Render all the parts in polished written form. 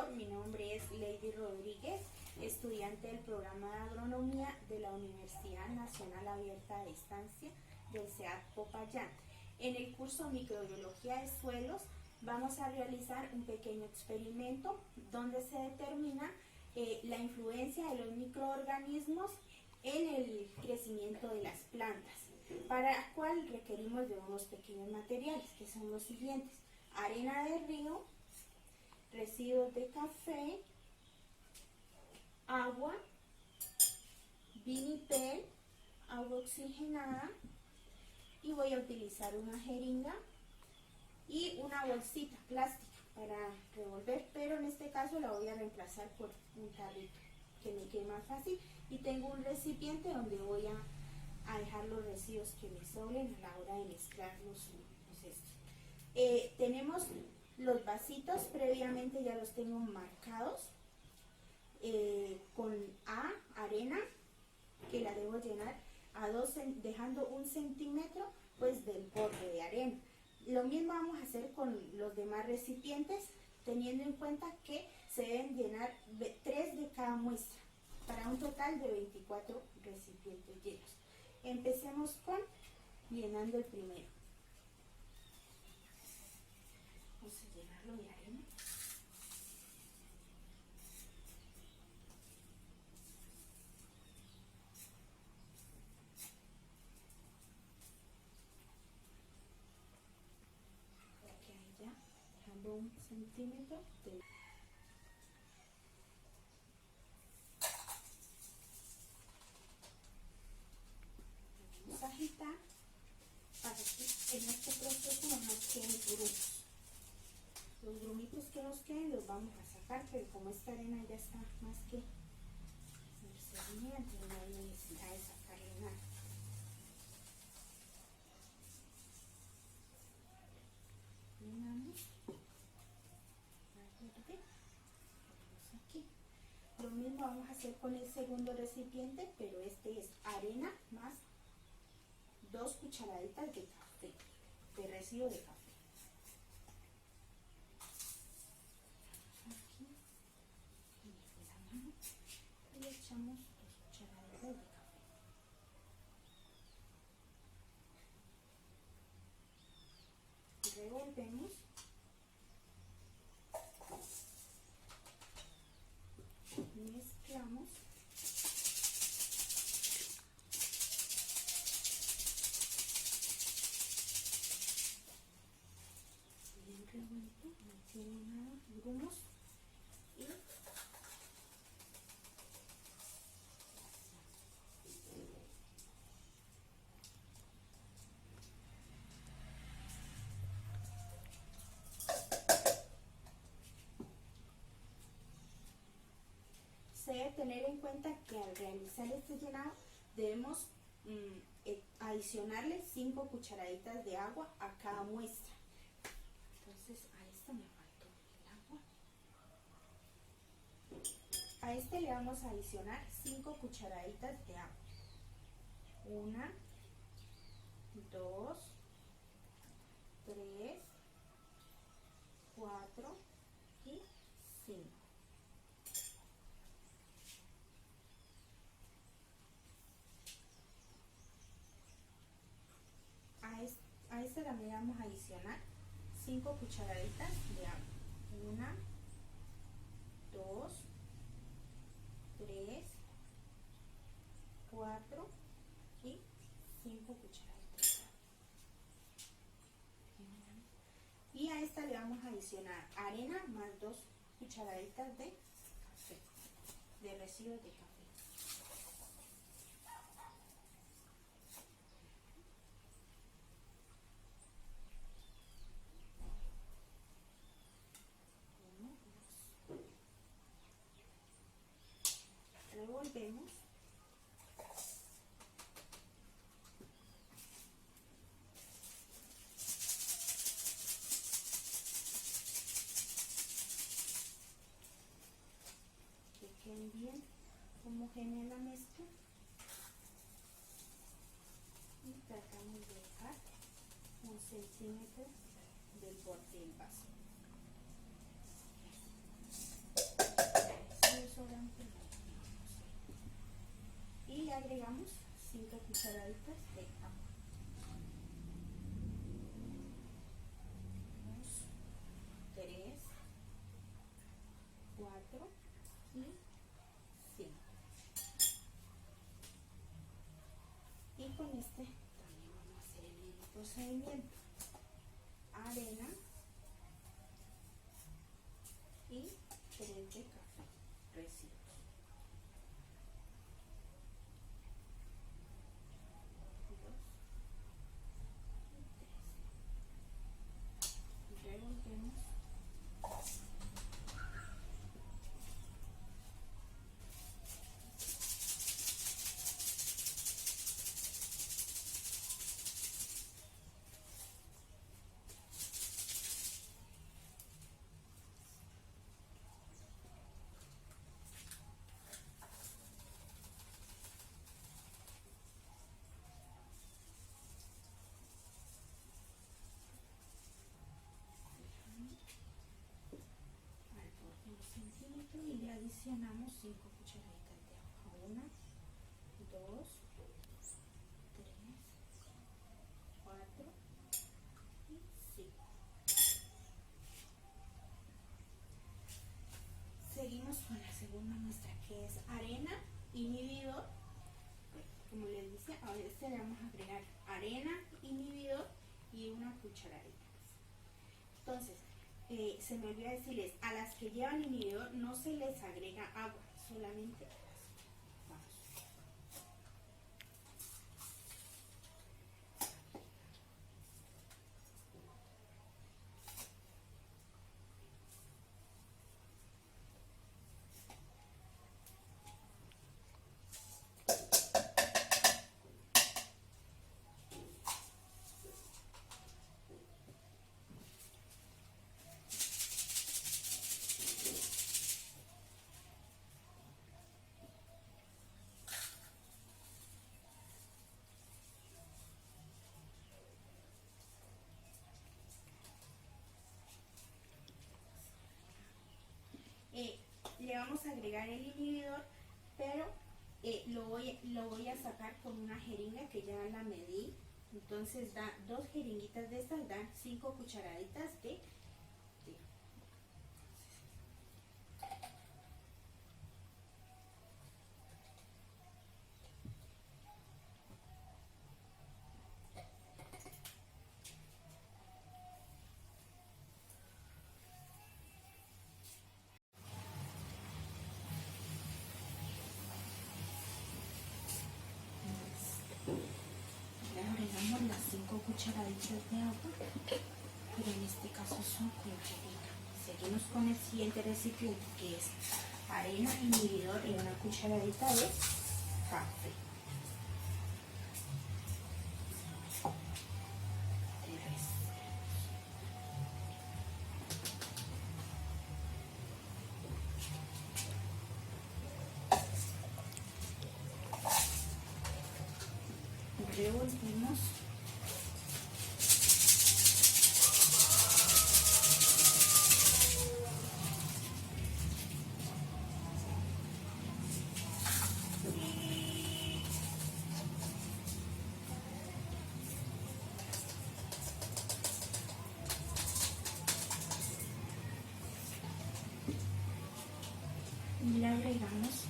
favor, mi nombre es Lady Rodríguez, estudiante del programa de agronomía de la Universidad Nacional Abierta a Distancia del CEAD Popayán. En el curso Microbiología de Suelos vamos a realizar un pequeño experimento donde se determina la influencia de los microorganismos en el crecimiento de las plantas, para el cual requerimos de unos pequeños materiales que son los siguientes: arena de río, residuos de café, agua, vinipel, agua oxigenada, y voy a utilizar una jeringa y una bolsita plástica para revolver, pero en este caso la voy a reemplazar por un tarrito que me quede más fácil, y tengo un recipiente donde voy a dejar los residuos que me sobren a la hora de mezclar los estos. Tenemos los vasitos, previamente ya los tengo marcados con arena, que la debo llenar a dejando 1 centímetro pues del borde de arena. Lo mismo vamos a hacer con los demás recipientes, teniendo en cuenta que se deben llenar 3 de cada muestra para un total de 24 recipientes llenos. Empecemos con llenando el primero. Vamos a llenarlo de arena. Dejando 1 centímetro de... Vamos a agitar para que en este proceso no nos queden grumos. Los grumitos que nos queden los vamos a sacar, pero como esta arena ya está más que sedienta, no hay necesidad de sacarle nada. Llenamos. Aquí. Lo mismo vamos a hacer con el segundo recipiente, pero este es arena más 2 cucharaditas de café, de residuo de café. Aquí con la mano y echamos 2 cucharaditas de café. Revolvemos. Mezclamos. Bien revuelto, no tiene nada, grumos. Y se debe tener en cuenta que al realizar este llenado debemos adicionarle 5 cucharaditas de agua a cada muestra. Entonces a esta me faltó el agua. A este le vamos a adicionar 5 cucharaditas de agua. 1, 2, 3, 4 y 5. A esta también vamos a adicionar 5 cucharaditas de agua. 1, 2, 3, 4 y 5 cucharaditas de agua. Y a esta le vamos a adicionar arena más 2 cucharaditas de café, de residuos de café. Revolvemos. Que queden bien homogénea la mezcla. Y tratamos de dejar 1 centímetro del borde del vaso. agregamos 5 cucharaditas de agua. 2, 3, 4 y 5. Y con este también vamos a hacer el mismo procedimiento. Arena y 3 de café residuos. Revolvemos. Y le adicionamos 5 cucharaditas de agua. 1, 2, 3, 4 y 5. Seguimos con la segunda muestra, que es arena, inhibidor. Como les decía, a este le vamos a agregar arena, inhibidor y una cucharadita. Entonces, se me olvida decirles, a las que llevan inhibidor no se les agrega agua, solamente vamos. Le vamos a agregar el inhibidor, pero lo voy a sacar con una jeringa que ya la medí. Entonces da 2 jeringuitas de estas, dan 5 cucharaditas de las 5 cucharaditas de agua, pero en este caso son con jeringa. Seguimos con el siguiente recipiente, que es arena, inhibidor y una cucharadita de café. Revolvemos. Y le agregamos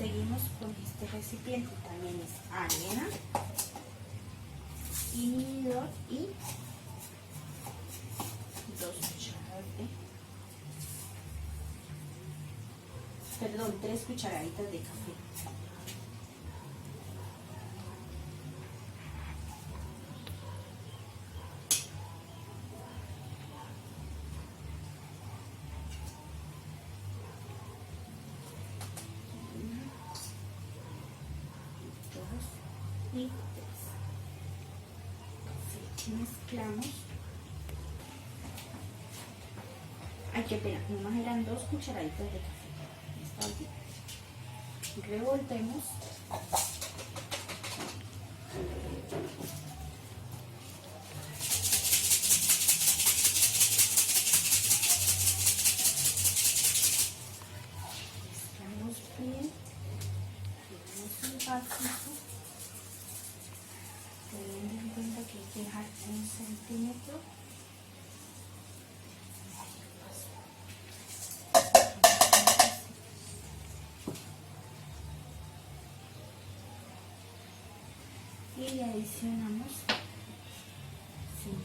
seguimos con este recipiente, también es arena, inhibidor y 2 cucharadas de, 3 cucharaditas de café. y 3. Sí, mezclamos. Ay, qué pena, nomás eran 2 cucharaditas de café. Está bien. Revolvemos. Mezclamos bien. Tiramos un vasito. Teniendo en cuenta que hay que dejar 1 centímetro. Y le adicionamos 5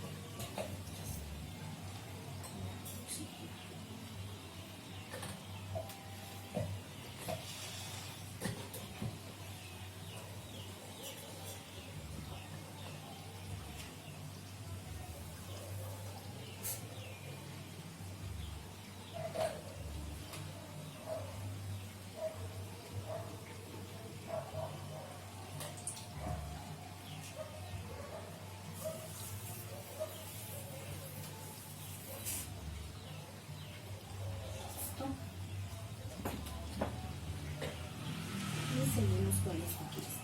y seguimos con esto que es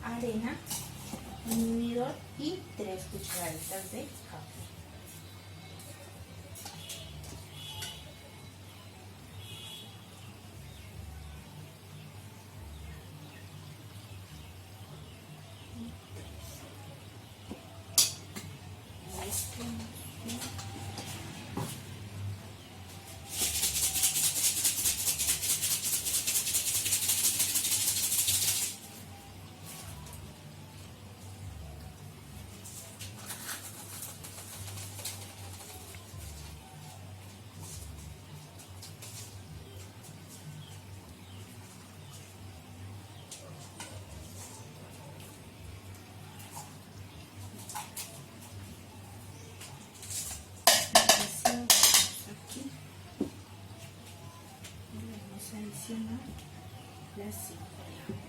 arena, inhibidor y 3 cucharaditas de café. Aquí vamos a adicionar las 5 de agua.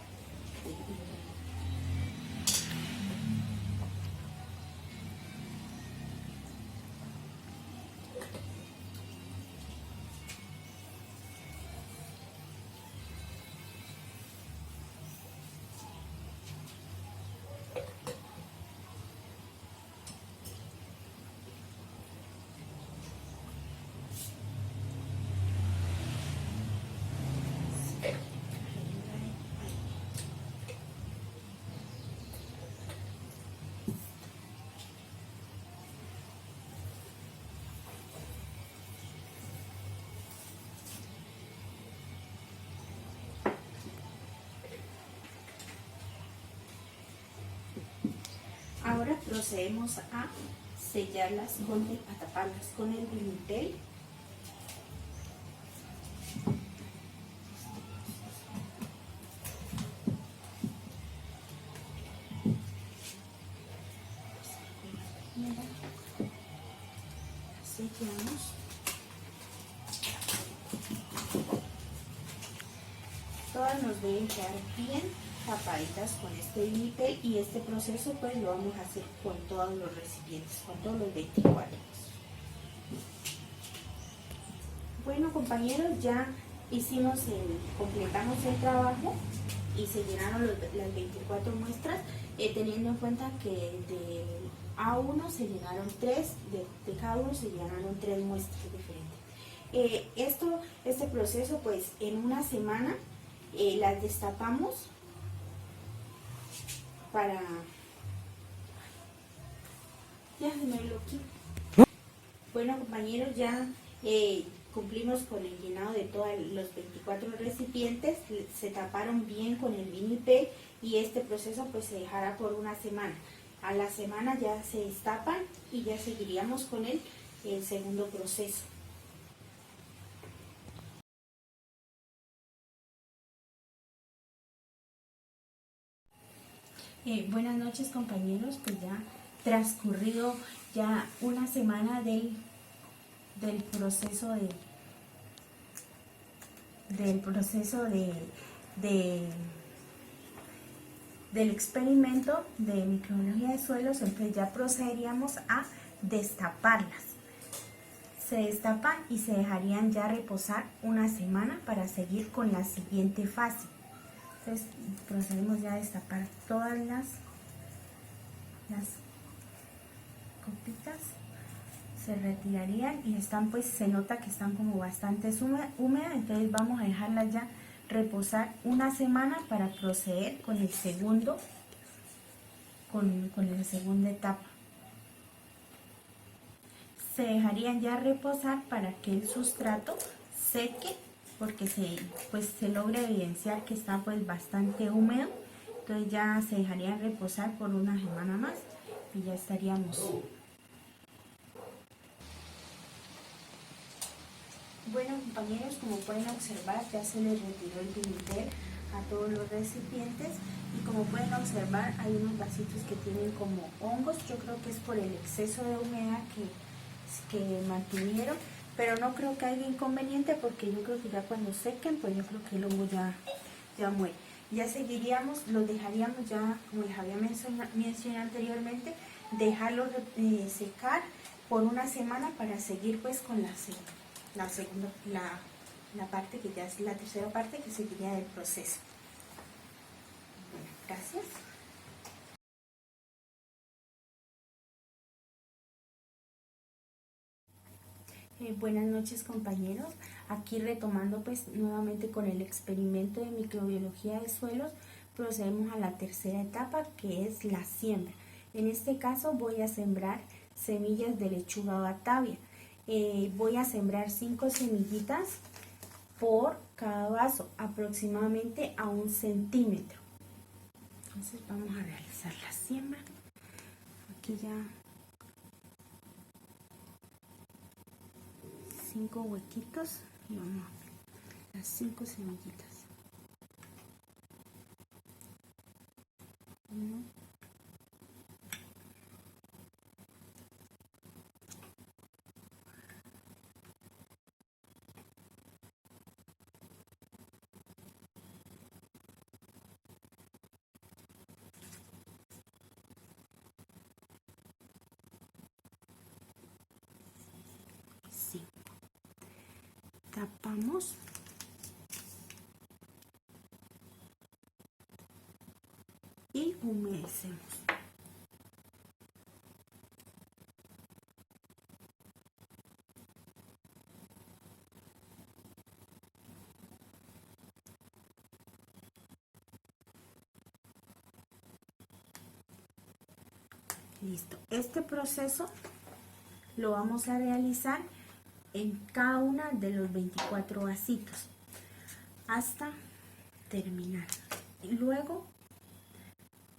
Ahora procedemos a sellarlas a taparlas con el vintel. Sellamos. Todas nos deben quedar bien tapaditas con este vintel y este proceso pues lo vamos a hacer con todos los recipientes, con todos los 24. Bueno compañeros, ya completamos el trabajo y se llenaron las 24 muestras, teniendo en cuenta que de A1 se llenaron 3, de cada uno se llenaron 3 muestras diferentes. Este proceso pues en una semana las destapamos para... Ya se me bloqueó. Bueno compañeros, ya cumplimos con el llenado de todos los 24 recipientes, se taparon bien con el vinipel y este proceso pues se dejará por una semana. A la semana ya se destapan y ya seguiríamos con el segundo proceso. Buenas noches compañeros, pues ya transcurrido ya una semana del proceso del experimento de microbiología de suelos, entonces ya procederíamos a destaparlas. Se destapan y se dejarían ya reposar una semana para seguir con la siguiente fase. Entonces procedemos ya a destapar todas las copitas, se retirarían y están, pues se nota que están como bastante húmedas, entonces vamos a dejarlas ya reposar una semana para proceder con el segundo, con la segunda etapa. Se dejarían ya reposar para que el sustrato seque, porque se logra evidenciar que está pues bastante húmedo, entonces ya se dejarían reposar por una semana más y ya estaríamos. Bueno, compañeros, como pueden observar, ya se les retiró el vinagre a todos los recipientes y como pueden observar hay unos vasitos que tienen como hongos. Yo creo que es por el exceso de humedad que mantuvieron, pero no creo que haya inconveniente porque yo creo que ya cuando sequen, pues yo creo que el hongo ya muere. Ya seguiríamos, los dejaríamos ya, como les había mencionado anteriormente, dejarlos secar por una semana para seguir pues con la parte que ya es la tercera parte que seguiría del proceso. Bueno, gracias. Buenas noches, compañeros. Aquí retomando pues nuevamente con el experimento de microbiología de suelos, procedemos a la tercera etapa, que es la siembra. En este caso voy a sembrar semillas de lechuga batavia. Voy a sembrar 5 semillitas por cada vaso, aproximadamente a 1 centímetro. Entonces vamos a realizar la siembra. Aquí ya 5 huequitos y vamos a ver las 5 semillitas. 1, 5. Tapamos y humedecemos. Listo. Este proceso lo vamos a realizar en cada una de los 24 vasitos hasta terminar. Y luego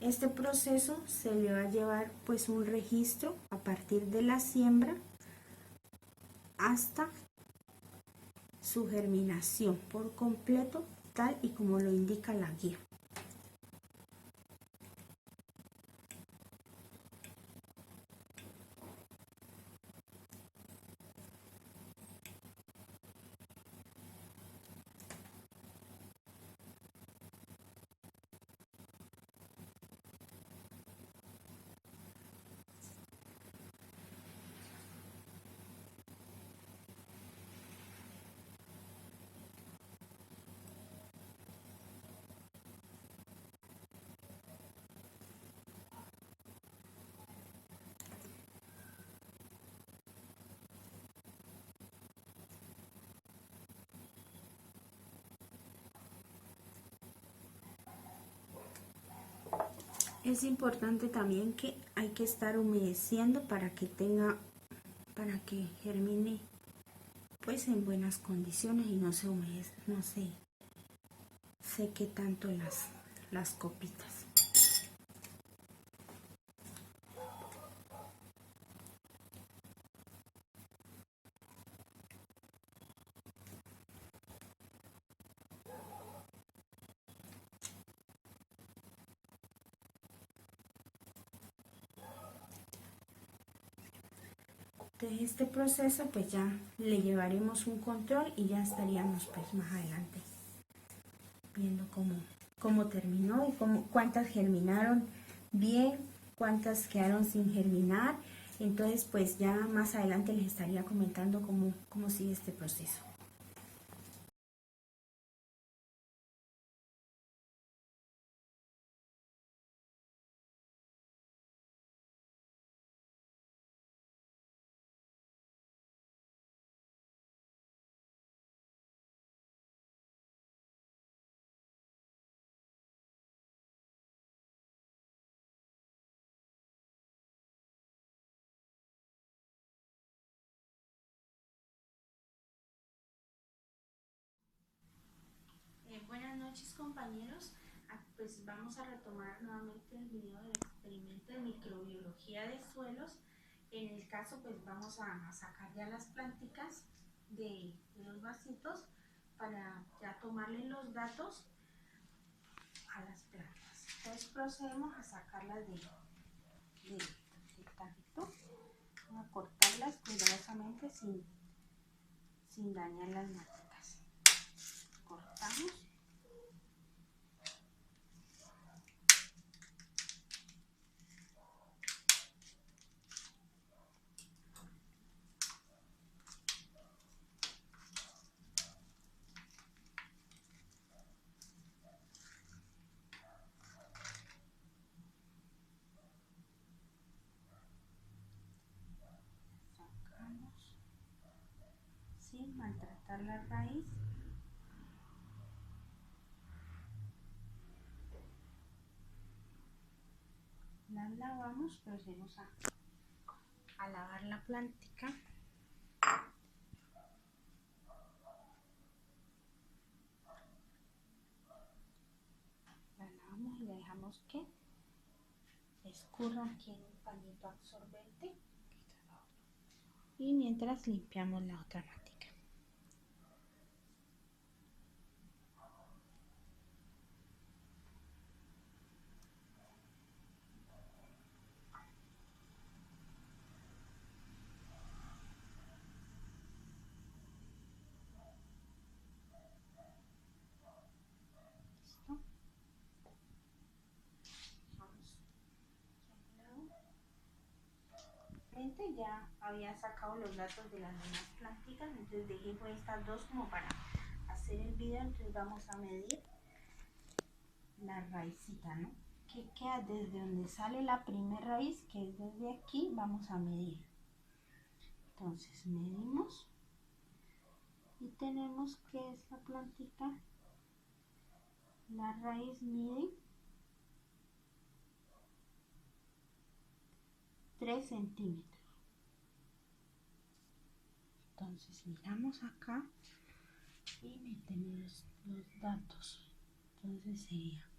este proceso se le va a llevar pues un registro a partir de la siembra hasta su germinación por completo, tal y como lo indica la guía. Es importante también que hay que estar humedeciendo para que germine pues en buenas condiciones y no se seque tanto las copitas. De este proceso pues ya le llevaremos un control y ya estaríamos pues más adelante viendo cómo terminó y cuántas germinaron bien, cuántas quedaron sin germinar. Entonces pues ya más adelante les estaría comentando cómo sigue este proceso. Buenas noches compañeros, pues vamos a retomar nuevamente el video del experimento de microbiología de suelos. En el caso pues vamos a sacar ya las plánticas de los vasitos para ya tomarle los datos a las plantas. Entonces procedemos a sacarlas del tarrito, a cortarlas cuidadosamente sin dañar las maticas. Cortamos. Sin maltratar la raíz. Las lavamos, procedemos a lavar la plántica. La lavamos y la dejamos que escurra aquí en un pañito absorbente. Y mientras limpiamos la otra matica. ¿Listo? Ya había sacado los datos de las demás plánticas, entonces dejé por estas dos como para hacer el video. Entonces vamos a medir la raicita, ¿no? Que queda desde donde sale la primera raíz, que es desde aquí, vamos a medir. Entonces medimos y tenemos que esta plantita, la raíz mide 3 centímetros. Entonces miramos acá y metemos los datos. Entonces sería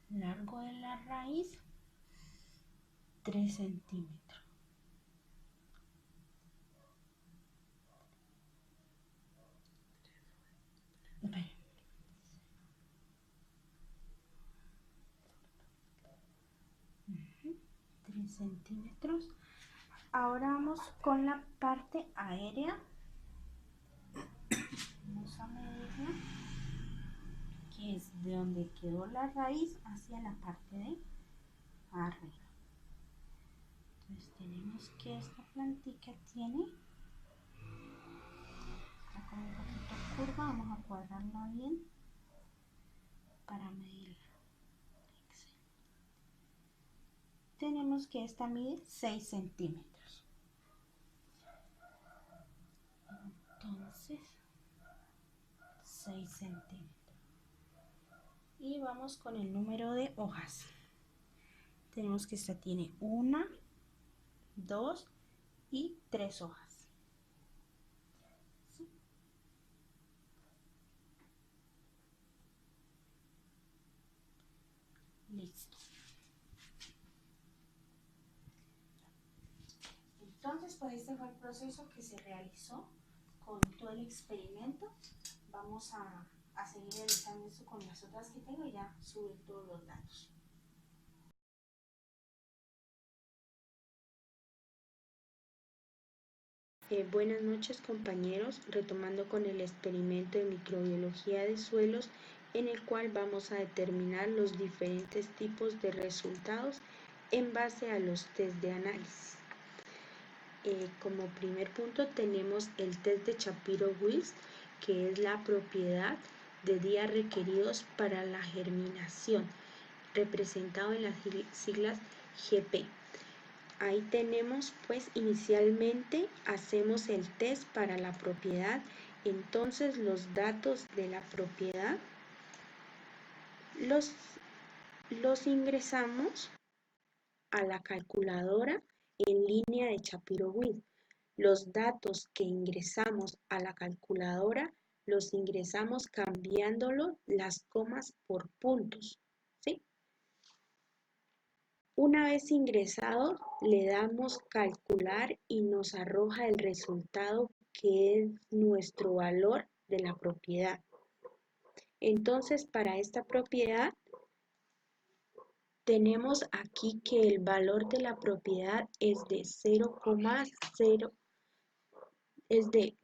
largo de la raíz 3 centímetros. Bien. 3 centímetros. Ahora vamos con la parte aérea. Vamos a medirla, que es de donde quedó la raíz hacia la parte de arriba. Entonces tenemos que esta plantita tiene acá un poquito curva, vamos a cuadrarla bien para medirla. Tenemos que esta mide 6 centímetros. Entonces 6 centímetros. Y vamos con el número de hojas. Tenemos que esta tiene 1, 2 y 3 hojas. ¿Sí? Listo. Entonces, pues este fue el proceso que se realizó con todo el experimento. Vamos a seguir realizando esto con las otras que tengo y ya subir todos los datos. Buenas noches compañeros, retomando con el experimento de microbiología de suelos en el cual vamos a determinar los diferentes tipos de resultados en base a los test de análisis. Como primer punto tenemos el test de Shapiro-Wills, que es la propiedad de días requeridos para la germinación, representado en las siglas GP. Ahí tenemos, pues inicialmente hacemos el test para la propiedad, entonces los datos de la propiedad los ingresamos a la calculadora en línea de Shapiro-Wills. Los datos que ingresamos a la calculadora los ingresamos cambiándolo las comas por puntos, ¿sí? Una vez ingresado, le damos calcular y nos arroja el resultado que es nuestro valor de la propiedad. Entonces, para esta propiedad, tenemos aquí que el valor de la propiedad es de 0,0, es de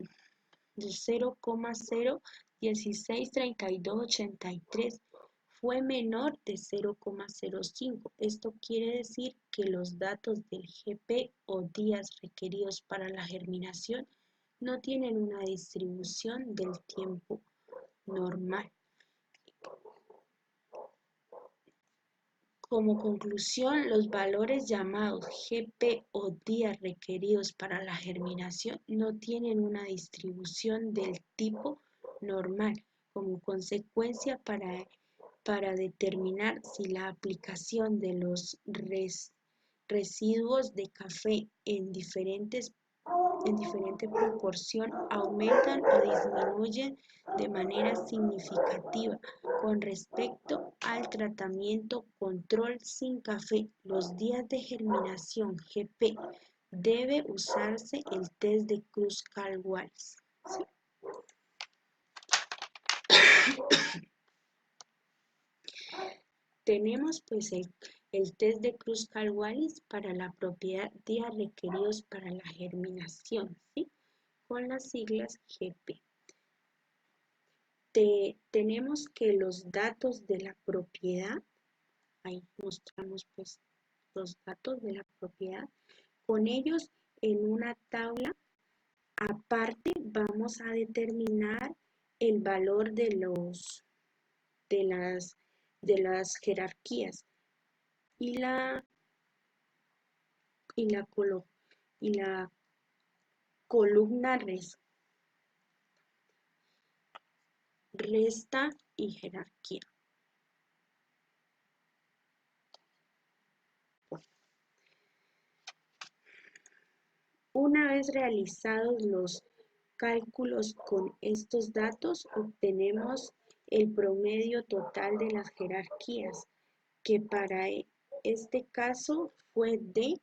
0,0163283, fue menor de 0,05. Esto quiere decir que los datos del GP o días requeridos para la germinación no tienen una distribución del tiempo normal. Como conclusión, los valores llamados GP o días requeridos para la germinación no tienen una distribución del tipo normal. Como consecuencia, para determinar si la aplicación de los residuos de café en diferente proporción aumentan o disminuyen de manera significativa con respecto al tratamiento control sin café, los días de germinación GP, debe usarse el test de Kruskal-Wallis. ¿Sí? Tenemos pues el test de Kruskal-Wallis para la propiedad días requeridos para la germinación, ¿sí? Con las siglas GP. Tenemos que los datos de la propiedad, ahí mostramos pues los datos de la propiedad, con ellos en una tabla aparte vamos a determinar el valor de las jerarquías y la columna resta y jerarquía. Una vez realizados los cálculos con estos datos, obtenemos el promedio total de las jerarquías, que para este caso fue de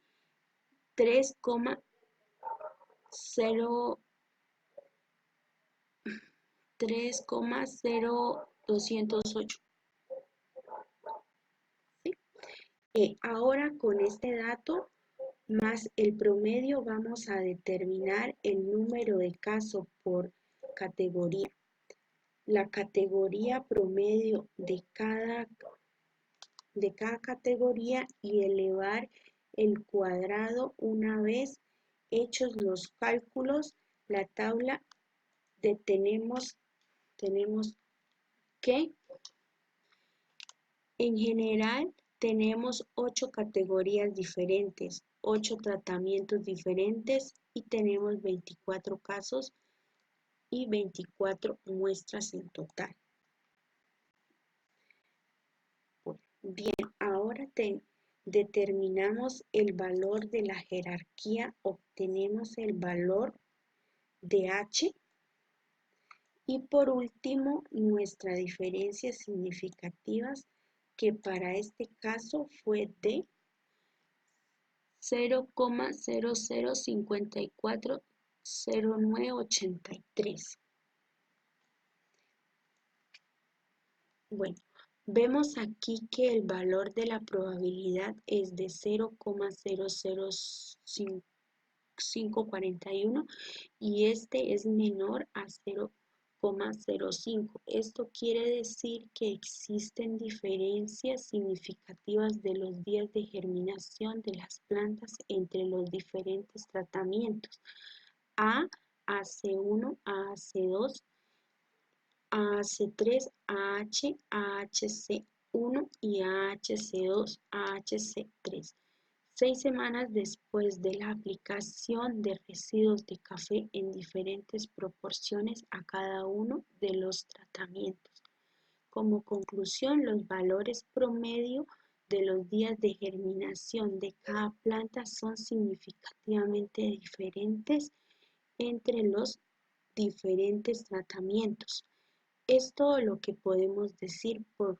3,0208. ¿Sí? Ahora con este dato más el promedio vamos a determinar el número de casos por categoría. La categoría promedio de cada categoría y elevar el cuadrado una vez hechos los cálculos. La tabla tenemos que en general tenemos 8 categorías diferentes, 8 tratamientos diferentes y tenemos 24 casos y 24 muestras en total. Bien, ahora determinamos el valor de la jerarquía, obtenemos el valor de H y por último nuestras diferencias significativas, que para este caso fue de 0,00540983. Bueno, vemos aquí que el valor de la probabilidad es de 0,00541 y este es menor a 0,05. Esto quiere decir que existen diferencias significativas de los días de germinación de las plantas entre los diferentes tratamientos A, AC1, AC2, AAC3, AH, AHC1 y AHC2, AHC3. 6 semanas después de la aplicación de residuos de café en diferentes proporciones a cada uno de los tratamientos. Como conclusión, los valores promedio de los días de germinación de cada planta son significativamente diferentes entre los diferentes tratamientos. Es todo lo que podemos decir por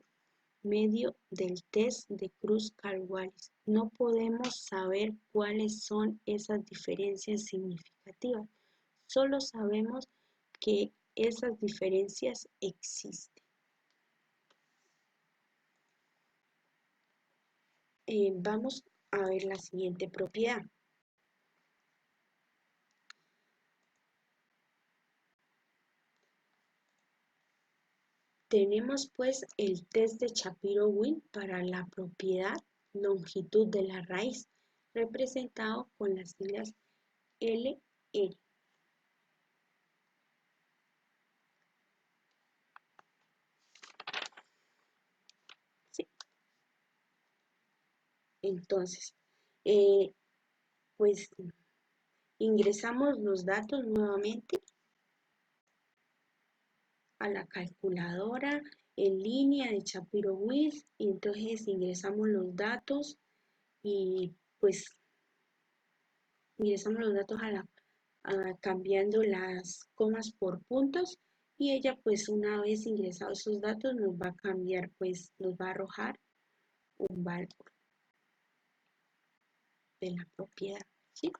medio del test de Cruz-Caldwell. No podemos saber cuáles son esas diferencias significativas, solo sabemos que esas diferencias existen. Vamos a ver la siguiente propiedad. Tenemos pues el test de Shapiro-Wilk para la propiedad longitud de la raíz, representado con las siglas LR. ¿Sí? Entonces, pues ingresamos los datos nuevamente a la calculadora en línea de Shapiro-Wilk y entonces ingresamos los datos y pues ingresamos los datos cambiando las comas por puntos y ella pues una vez ingresados esos datos nos va a cambiar, pues nos va a arrojar un valor de la propiedad, ¿sí?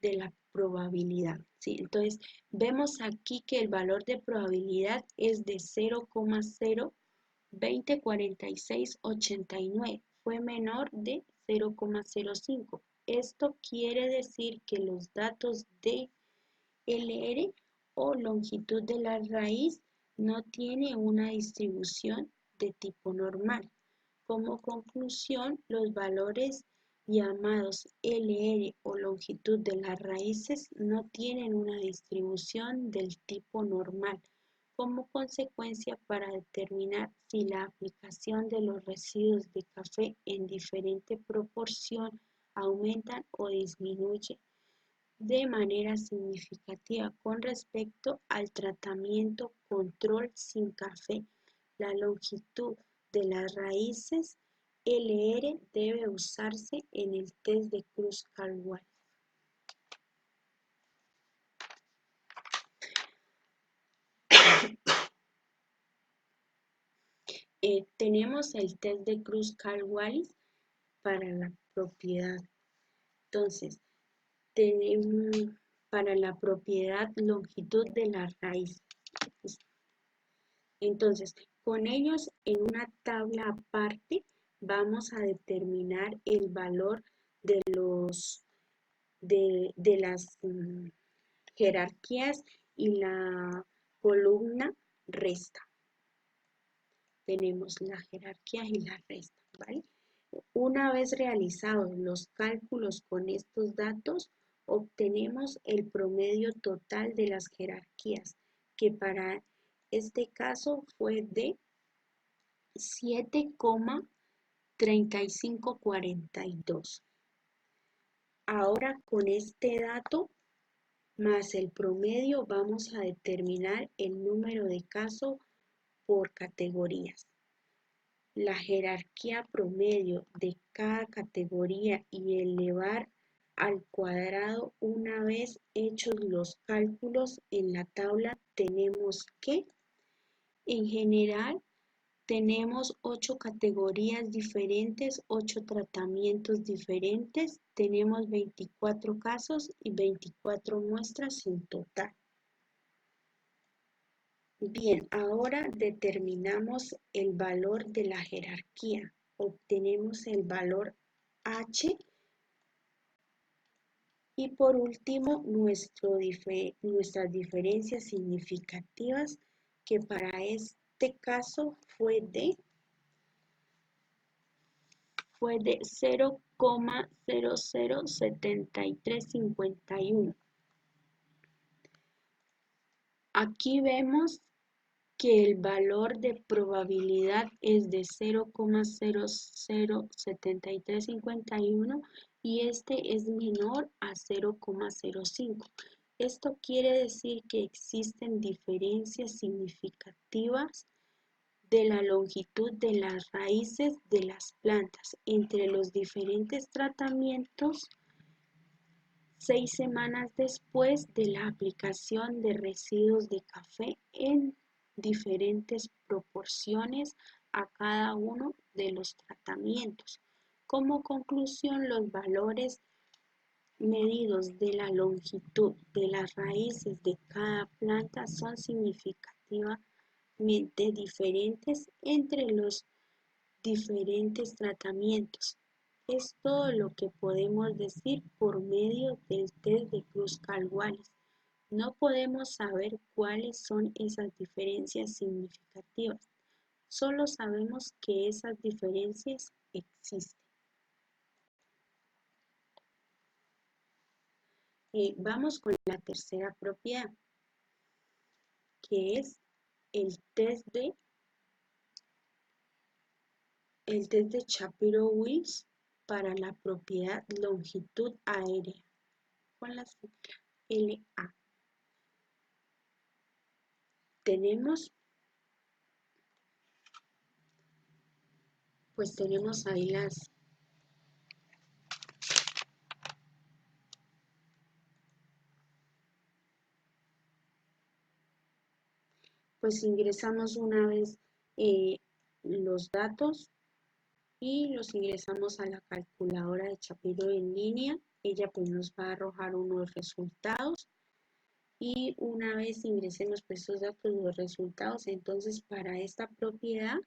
De la probabilidad, ¿sí? Entonces vemos aquí que el valor de probabilidad es de 0,0204689, fue menor de 0,05. Esto quiere decir que los datos de LR o longitud de la raíz no tiene una distribución de tipo normal. Como conclusión, los valores llamados LR o longitud de las raíces no tienen una distribución del tipo normal. Como consecuencia, para determinar si la aplicación de los residuos de café en diferente proporción aumentan o disminuye de manera significativa con respecto al tratamiento control sin café, la longitud de las raíces LR debe usarse en el test de Cruz-Caldwell. Tenemos el test de Cruz-Caldwell para la propiedad. Entonces, tenemos para la propiedad longitud de la raíz. Entonces, con ellos en una tabla aparte vamos a determinar el valor de las jerarquías y la columna resta. Tenemos la jerarquía y la resta, ¿vale? Una vez realizados los cálculos con estos datos, obtenemos el promedio total de las jerarquías, que para este caso fue de 7,3542. Ahora con este dato más el promedio vamos a determinar el número de casos por categorías. La jerarquía promedio de cada categoría y elevar al cuadrado una vez hechos los cálculos en la tabla tenemos que, en general, tenemos 8 categorías diferentes, 8 tratamientos diferentes, tenemos 24 casos y 24 muestras en total. Bien, ahora determinamos el valor de la jerarquía. Obtenemos el valor H Y por último, nuestras diferencias significativas, que para este caso fue de 0,007351. Aquí vemos que el valor de probabilidad es de 0,007351 y este es menor a 0,05. Esto quiere decir que existen diferencias significativas de la longitud de las raíces de las plantas entre los diferentes tratamientos 6 semanas después de la aplicación de residuos de café en diferentes proporciones a cada uno de los tratamientos. Como conclusión, los valores medidos de la longitud de las raíces de cada planta son significativamente diferentes entre los diferentes tratamientos. Es todo lo que podemos decir por medio del test de Kruskal-Wallis. No podemos saber cuáles son esas diferencias significativas, solo sabemos que esas diferencias existen. Vamos con la tercera propiedad, que es el test de Shapiro-Wills para la propiedad longitud aérea, con la sigla LA. Tenemos ahí ingresamos una vez los datos y los ingresamos a la calculadora de Shapiro en línea. Ella pues nos va a arrojar unos resultados y una vez ingresemos esos datos, los resultados, entonces para esta propiedad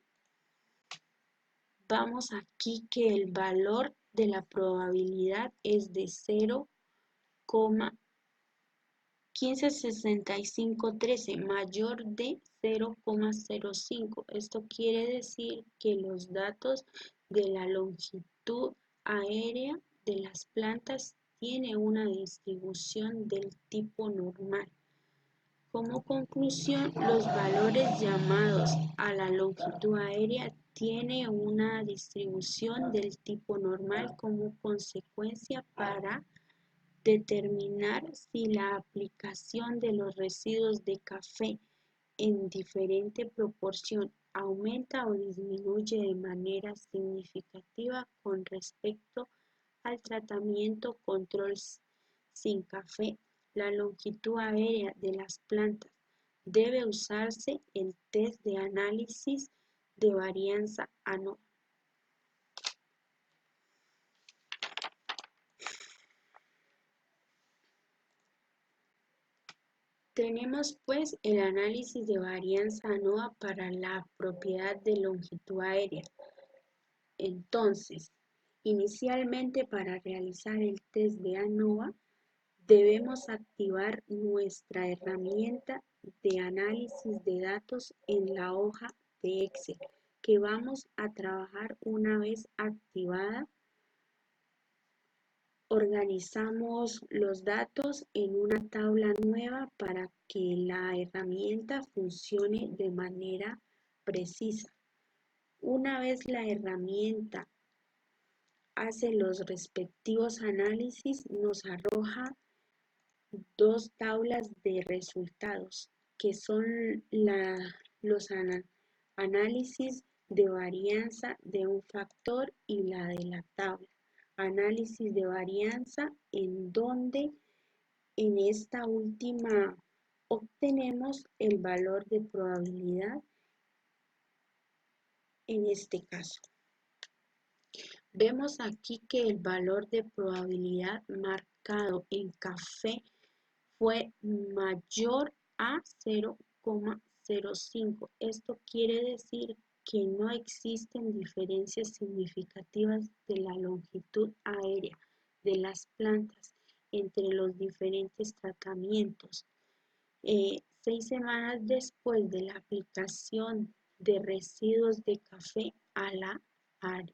vamos aquí que el valor de la probabilidad es de 0,156513, mayor de 0,05. Esto quiere decir que los datos de la longitud aérea de las plantas tiene una distribución del tipo normal. Como conclusión, los valores llamados a la longitud aérea tiene una distribución del tipo normal como consecuencia para determinar si la aplicación de los residuos de café en diferente proporción aumenta o disminuye de manera significativa con respecto al tratamiento control sin café. La longitud aérea de las plantas. Debe usarse el test de análisis de varianza ANOVA. Tenemos pues el análisis de varianza ANOVA para la propiedad de longitud aérea. Entonces, inicialmente para realizar el test de ANOVA, debemos activar nuestra herramienta de análisis de datos en la hoja de Excel que vamos a trabajar una vez activada. Organizamos los datos en una tabla nueva para que la herramienta funcione de manera precisa. Una vez la herramienta hace los respectivos análisis, nos arroja dos tablas de resultados, que son los análisis de varianza de un factor y la de la tabla. Análisis de varianza en donde en esta última obtenemos el valor de probabilidad en este caso. Vemos aquí que el valor de probabilidad marcado en café fue mayor a 0,05. Esto quiere decir que no existen diferencias significativas de la longitud aérea de las plantas entre los diferentes tratamientos. 6 semanas después de la aplicación de residuos de café a la arena.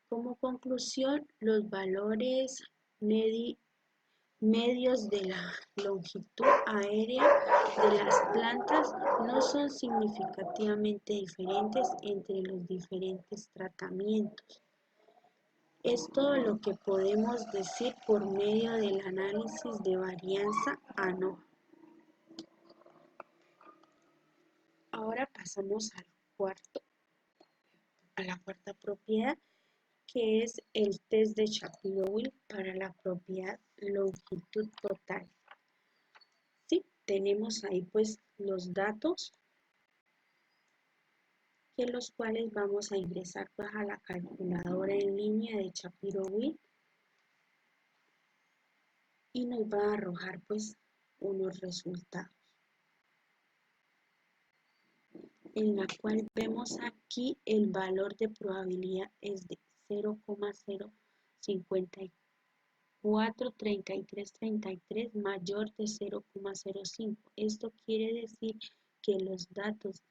Como conclusión, los valores medios de la longitud aérea de las plantas no son significativamente diferentes entre los diferentes tratamientos. Es todo lo que podemos decir por medio del análisis de varianza ANOVA. Ahora pasamos a la cuarta propiedad, que es el test de Shapiro-Wilk para la propiedad longitud total. Sí, tenemos ahí pues los datos, que los cuales vamos a ingresar pues a la calculadora en línea de Shapiro-Wilk y nos va a arrojar pues unos resultados, en la cual vemos aquí el valor de probabilidad es de 0,0543333 mayor de 0,05. Esto quiere decir que los datos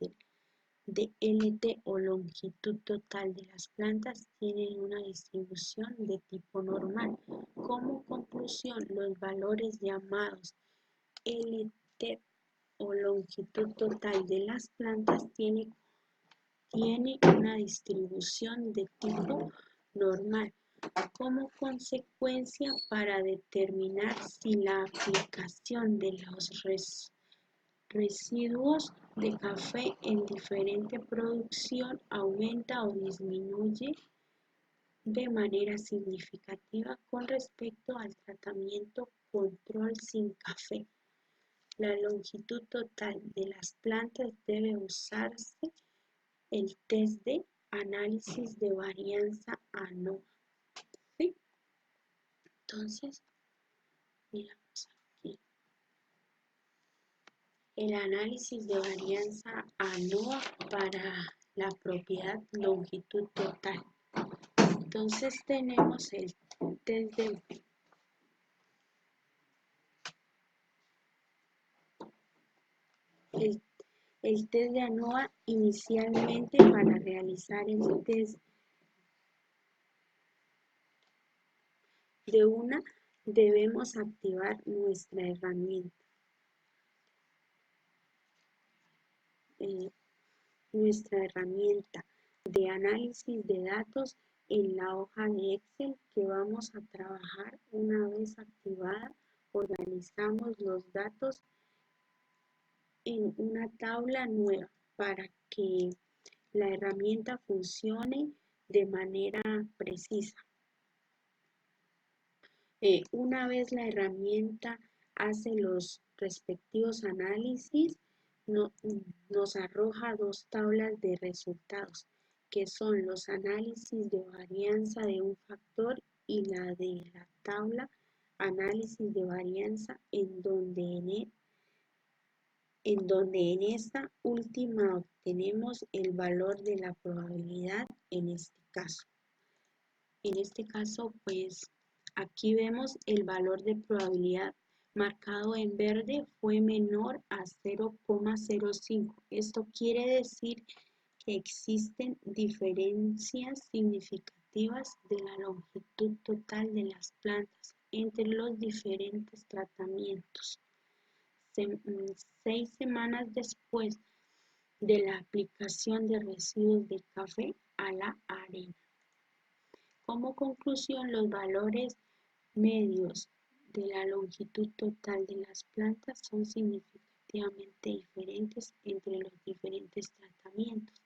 de LT o longitud total de las plantas tienen una distribución de tipo normal. Como conclusión, los valores llamados LT o longitud total de las plantas tiene una distribución de tipo normal. Como consecuencia, para determinar si la aplicación de los residuos de café en diferente producción aumenta o disminuye de manera significativa con respecto al tratamiento control sin café. La longitud total de las plantas debe usarse el test de análisis de varianza ANOVA. ¿Sí? Entonces, miramos aquí. El análisis de varianza ANOVA para la propiedad longitud total. Entonces tenemos el test de ANOVA. Inicialmente, para realizar el test de una, debemos activar nuestra herramienta. De análisis de datos en la hoja de Excel que vamos a trabajar. Una vez activada, organizamos los datos en una tabla nueva para que la herramienta funcione de manera precisa. Una vez la herramienta hace los respectivos análisis, nos arroja dos tablas de resultados, que son los análisis de varianza de un factor y la de la tabla análisis de varianza, en donde en esta última obtenemos el valor de la probabilidad en este caso. En este caso, pues aquí vemos el valor de probabilidad marcado en verde fue menor a 0,05. Esto quiere decir que existen diferencias significativas de la longitud total de las plantas entre los diferentes tratamientos. 6 semanas después de la aplicación de residuos de café a la arena. Como conclusión, los valores medios de la longitud total de las plantas son significativamente diferentes entre los diferentes tratamientos.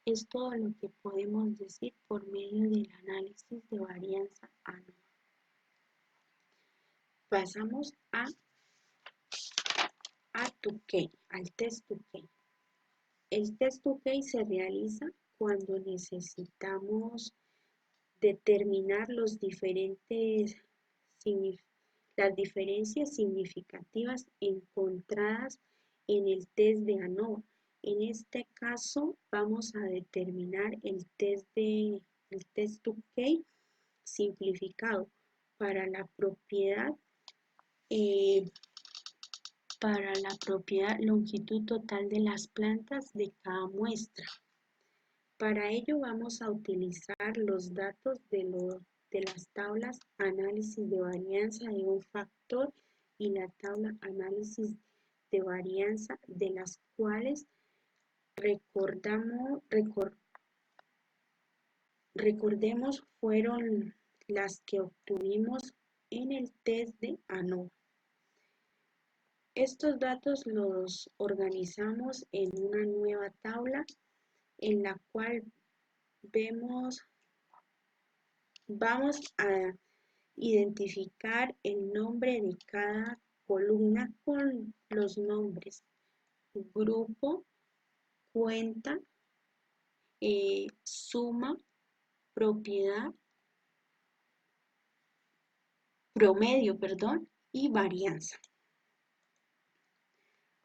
Es todo lo que podemos decir por medio del análisis de varianza ANOVA. Pasamos al test Tukey. El test Tukey se realiza cuando necesitamos determinar las diferencias significativas encontradas en el test de ANOVA. En este caso vamos a determinar el test Tukey simplificado para la propiedad longitud total de las plantas de cada muestra. Para ello vamos a utilizar los datos de las tablas análisis de varianza de un factor y la tabla análisis de varianza, de las cuales recordemos fueron las que obtuvimos en el test de ANOVA. Estos datos los organizamos en una nueva tabla en la cual vamos a identificar el nombre de cada columna con los nombres grupo, cuenta, suma, promedio, y varianza.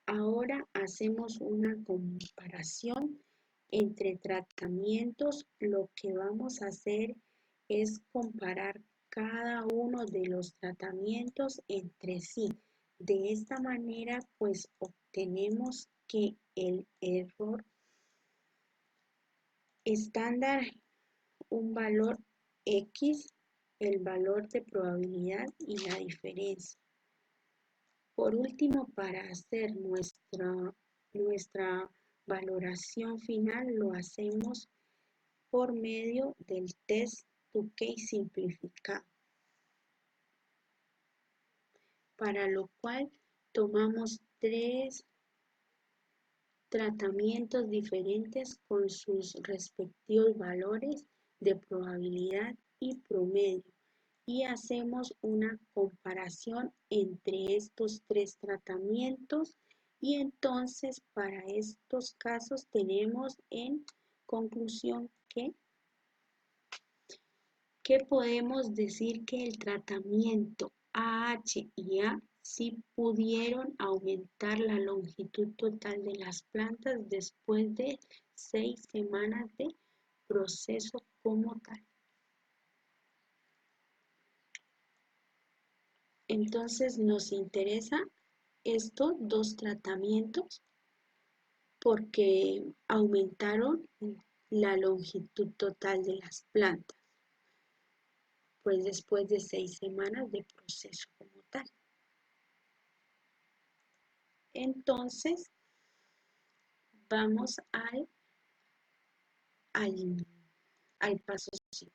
Ahora hacemos una comparación entre tratamientos. Lo que vamos a hacer es comparar cada uno de los tratamientos entre sí. De esta manera, pues obtenemos que el error estándar, un valor X, el valor de probabilidad y la diferencia. Por último, para hacer nuestra valoración final, lo hacemos por medio del test Tukey simplificado, para lo cual tomamos 3 tratamientos diferentes con sus respectivos valores de probabilidad y promedio, y hacemos una comparación entre estos 3 tratamientos, y entonces para estos casos tenemos en conclusión que podemos decir que el tratamiento AH y A sí pudieron aumentar la longitud total de las plantas después de 6 semanas de proceso como tal. Entonces nos interesa estos 2 tratamientos porque aumentaron la longitud total de las plantas, pues después de 6 semanas de proceso como tal. Entonces vamos al paso 5,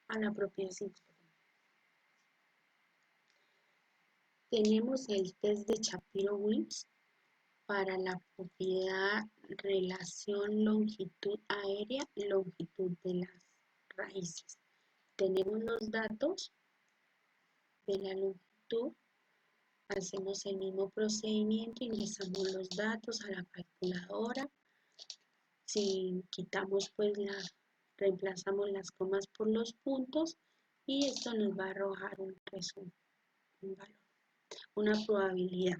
a la propiedad 5. Tenemos el test de Shapiro-Wilks para la propiedad relación longitud aérea, longitud de las raíces. Tenemos los datos de la longitud, hacemos el mismo procedimiento, ingresamos los datos a la calculadora. Si quitamos, pues reemplazamos las comas por los puntos y esto nos va a arrojar un valor, una probabilidad,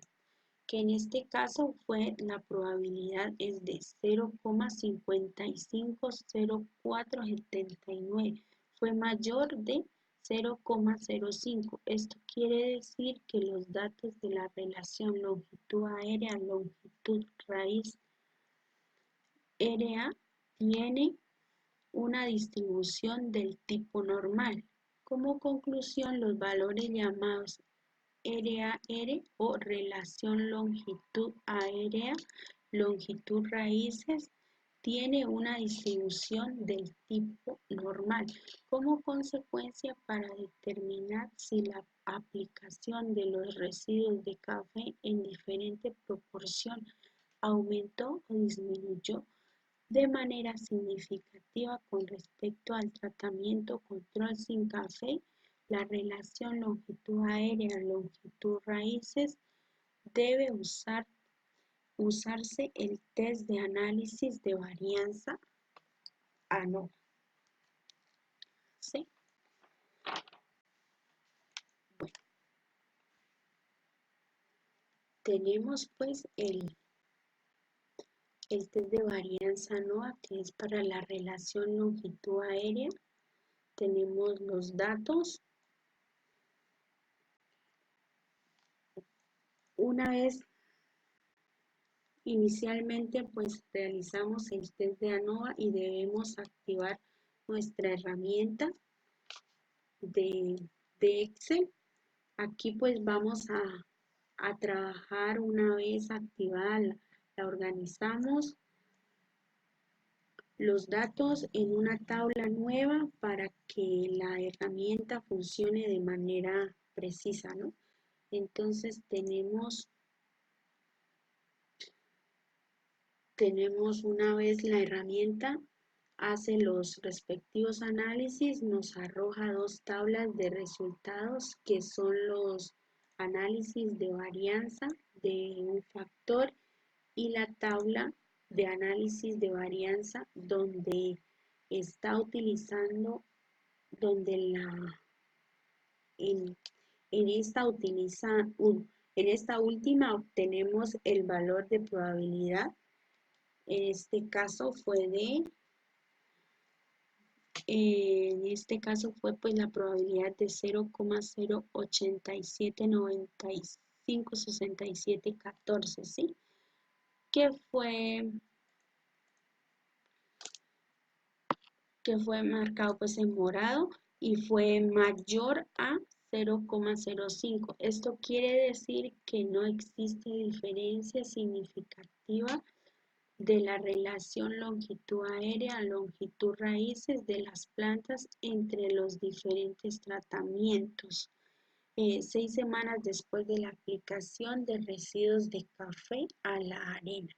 que en este caso fue la probabilidad es de 0,550479, fue mayor de 0,05. Esto quiere decir que los datos de la relación longitud aérea, longitud raíz RA tiene una distribución del tipo normal. Como conclusión, los valores llamados RAR o relación longitud aérea, longitud raíces, tiene una distribución del tipo normal. Como consecuencia, para determinar si la aplicación de los residuos de café en diferente proporción aumentó o disminuyó de manera significativa con respecto al tratamiento control sin café, la relación longitud aérea, longitud raíces, debe usarse el test de análisis de varianza ANOVA. ¿Sí? Bueno, tenemos pues el test de varianza ANOVA, que es para la relación longitud aérea. tenemos los datos. Una vez inicialmente pues realizamos el test de ANOVA y debemos activar nuestra herramienta de Excel. Aquí pues vamos a trabajar una vez activada, la organizamos los datos en una tabla nueva para que la herramienta funcione de manera precisa, ¿no? Entonces tenemos una vez la herramienta, hace los respectivos análisis, nos arroja dos tablas de resultados que son los análisis de varianza de un factor y la tabla de análisis de varianza donde está utilizando, donde en, en esta última obtenemos el valor de probabilidad. En este caso fue pues la probabilidad de 0,087956714, ¿sí? Que fue marcado pues en morado y fue mayor a 0,05. Esto quiere decir que no existe diferencia significativa de la relación longitud aérea a longitud raíces de las plantas entre los diferentes tratamientos. 6 semanas después de la aplicación de residuos de café a la arena.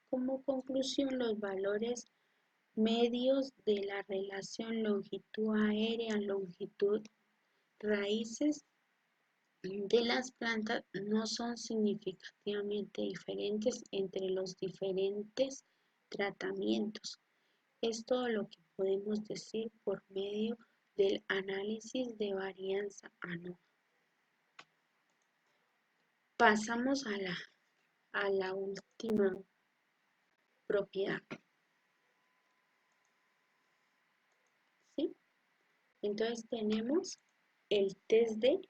Como conclusión, los valores medios de la relación longitud aérea a longitud raíces de las plantas no son significativamente diferentes entre los diferentes tratamientos. Es todo lo que podemos decir por medio del análisis de varianza ANOVA. Pasamos a la última propiedad. ¿Sí? Entonces tenemos el test de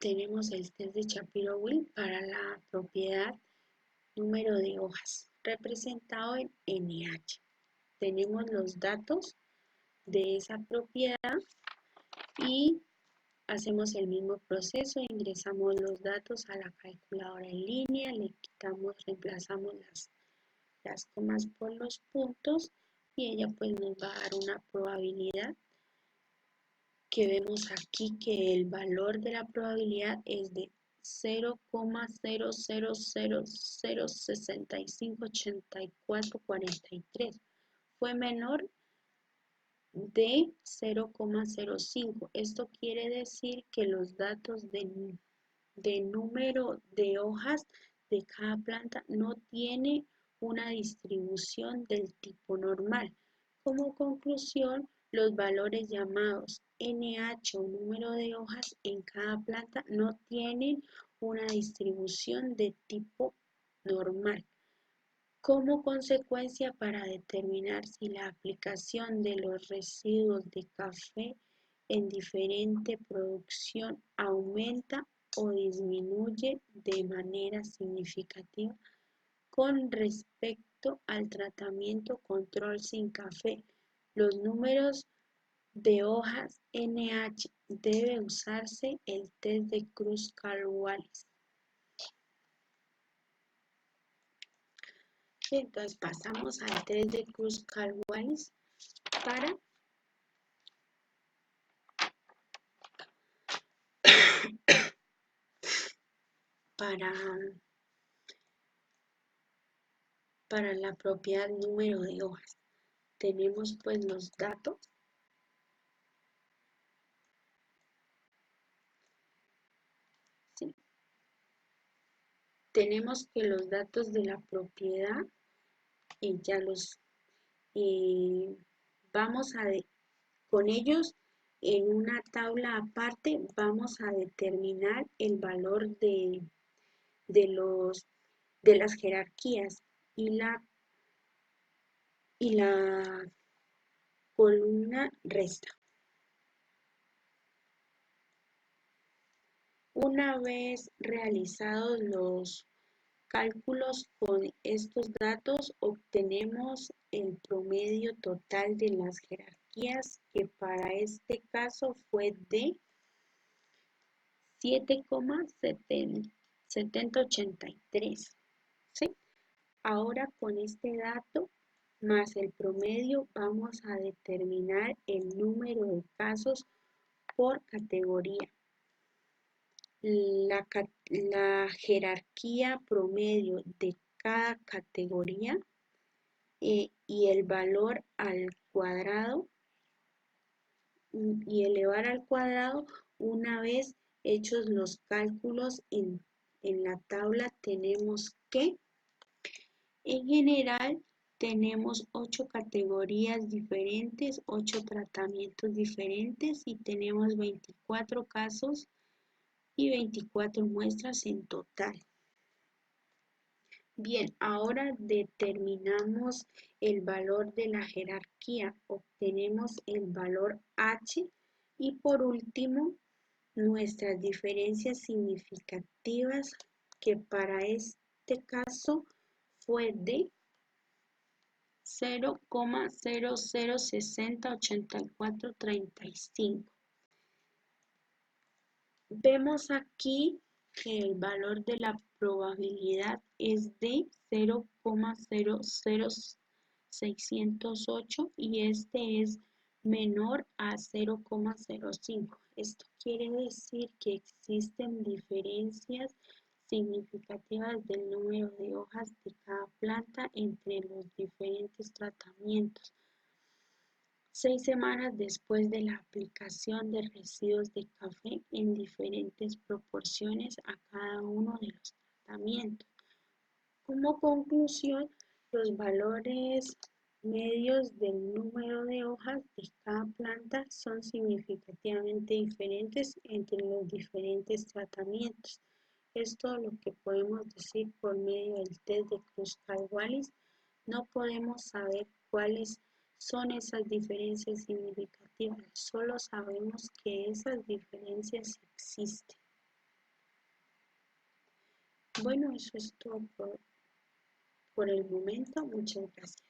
Shapiro-Wilk para la propiedad número de hojas, representado en NH. Tenemos los datos de esa propiedad y hacemos el mismo proceso, ingresamos los datos a la calculadora en línea, le quitamos, reemplazamos las comas por los puntos y ella pues nos va a dar una probabilidad que vemos aquí que el valor de la probabilidad es de 0,000658443. Fue menor de 0,05. Esto quiere decir que los datos de número de hojas de cada planta no tiene una distribución del tipo normal. Como conclusión, los valores llamados NH o número de hojas en cada planta no tienen una distribución de tipo normal. Como consecuencia, para determinar si la aplicación de los residuos de café en diferente producción aumenta o disminuye de manera significativa con respecto al tratamiento control sin café, los números de hojas NH debe usarse el test de Kruskal-Wallis. Entonces pasamos al test de Kruskal-Wallis para la propiedad número de hojas. Tenemos pues los datos. ¿Sí? Tenemos que los datos de la propiedad ya los vamos a con ellos en una tabla aparte vamos a determinar el valor de las jerarquías y la columna resta. Una vez realizados los cálculos con estos datos, obtenemos el promedio total de las jerarquías, que para este caso fue de 7,783. ¿Sí? Ahora con este dato más el promedio vamos a determinar el número de casos por categoría. La jerarquía promedio de cada categoría y el valor al cuadrado y elevar al cuadrado una vez hechos los cálculos en la tabla. Tenemos que en general tenemos 8 categorías diferentes, 8 tratamientos diferentes y tenemos 24 casos y 24 muestras en total. Bien, ahora determinamos el valor de la jerarquía, obtenemos el valor H y por último nuestras diferencias significativas, que para este caso fue de 0,00608435. Vemos aquí que el valor de la probabilidad es de 0,00608 y este es menor a 0,05. Esto quiere decir que existen diferencias significativas del número de hojas de cada planta entre los diferentes tratamientos. 6 semanas después de la aplicación de residuos de café en diferentes proporciones a cada uno de los tratamientos. Como conclusión, los valores medios del número de hojas de cada planta son significativamente diferentes entre los diferentes tratamientos. Es todo lo que podemos decir por medio del test de Kruskal-Wallis. No podemos saber cuáles son esas diferencias significativas, solo sabemos que esas diferencias existen. Bueno, eso es todo por el momento. Muchas gracias.